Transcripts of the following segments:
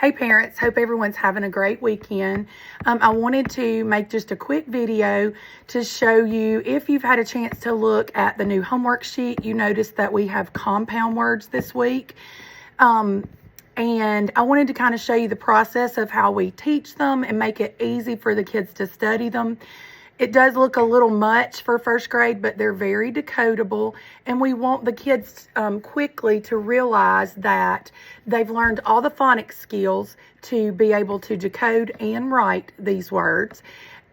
Hey parents, hope everyone's having a great weekend. I wanted to make just a quick video to show you, if you've had a chance to look at the new homework sheet, you notice that we have compound words this week. And I wanted to kind of show you the process of how we teach them and make it easy for the kids to study them. It does look a little much for first grade, but they're very decodable, and we want the kids quickly to realize that they've learned all the phonics skills to be able to decode and write these words,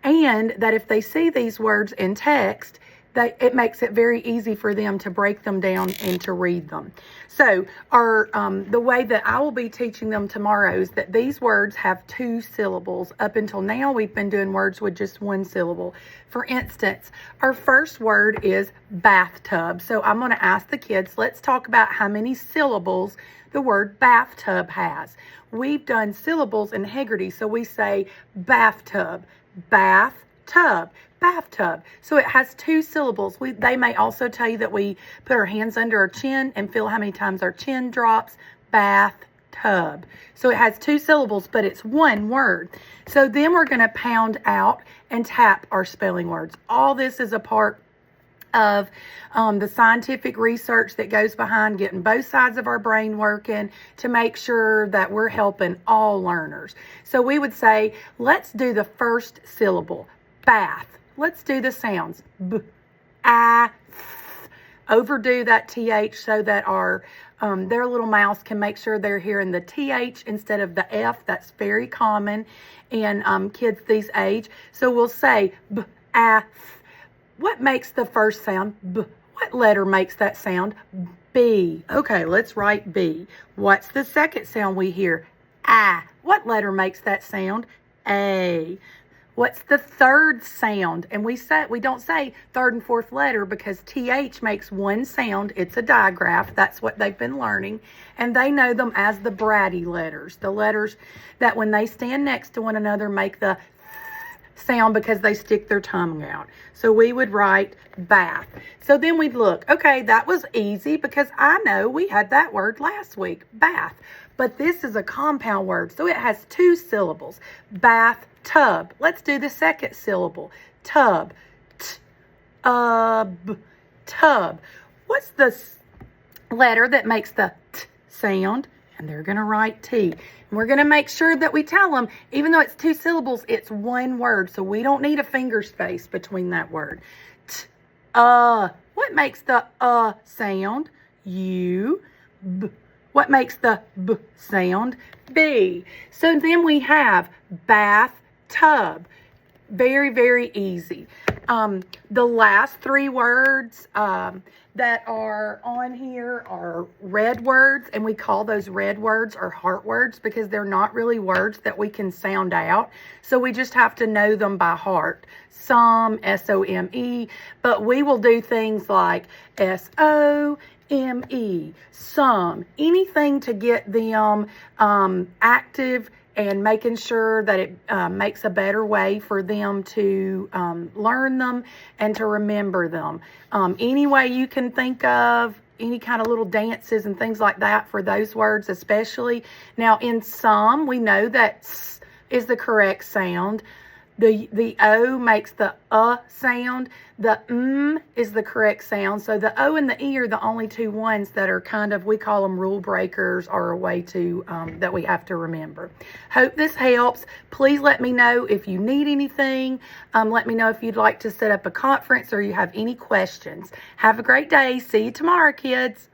and that if they see these words in text, it makes it very easy for them to break them down and to read them. So the way that I will be teaching them tomorrow is that these words have 2 syllables. Up until now, we've been doing words with just 1 syllable. For instance, our first word is bathtub. So I'm going to ask the kids, let's talk about how many syllables the word bathtub has. We've done syllables in Haggerty, so we say bathtub, bathtub, bathtub. So it has 2 syllables. They may also tell you that we put our hands under our chin and feel how many times our chin drops. Bathtub. So it has 2 syllables, but it's 1 word. So then we're going to pound out and tap our spelling words. All this is a part of the scientific research that goes behind getting both sides of our brain working to make sure that we're helping all learners. So we would say, let's do the first syllable, bath. Let's do the sounds. B, a, th. Overdo that TH so that their little mouths can make sure they're hearing the TH instead of the F. That's very common in kids these age. So we'll say b, a, th. What makes the first sound? B. What letter makes that sound? B. Okay, let's write B. What's the second sound we hear? A. What letter makes that sound? A. What's the third sound? And we don't say third and fourth letter because TH makes 1 sound. It's a digraph. That's what they've been learning. And they know them as the bratty letters. The letters that when they stand next to one another make the sound because they stick their tongue out. So we would write bath. So then we'd look, okay, that was easy because I know we had that word last week, bath. But this is a compound word, so it has 2 syllables. Bath, tub. Let's do the second syllable. Tub. Tub. What's the letter that makes the t sound? And they're going to write T. And we're going to make sure that we tell them, even though it's 2 syllables, it's 1 word. So we don't need a finger space between that word. What makes the sound? U. B. What makes the B sound? B. So then we have bathtub. Very, very easy. The last 3 words that are on here are red words, and we call those red words or heart words because they're not really words that we can sound out. So we just have to know them by heart. Some, S-O-M-E, but we will do things like S-O-M-E, some, anything to get them active and making sure that it makes a better way for them to learn them and to remember them. Any way you can think of, any kind of little dances and things like that for those words especially. Now in some, we know that S is the correct sound. The O makes the sound. The is the correct sound. So the O and the E are the only 2 ones that are kind of, we call them rule breakers or a way to, that we have to remember. Hope this helps. Please let me know if you need anything. Let me know if you'd like to set up a conference or you have any questions. Have a great day. See you tomorrow, kids.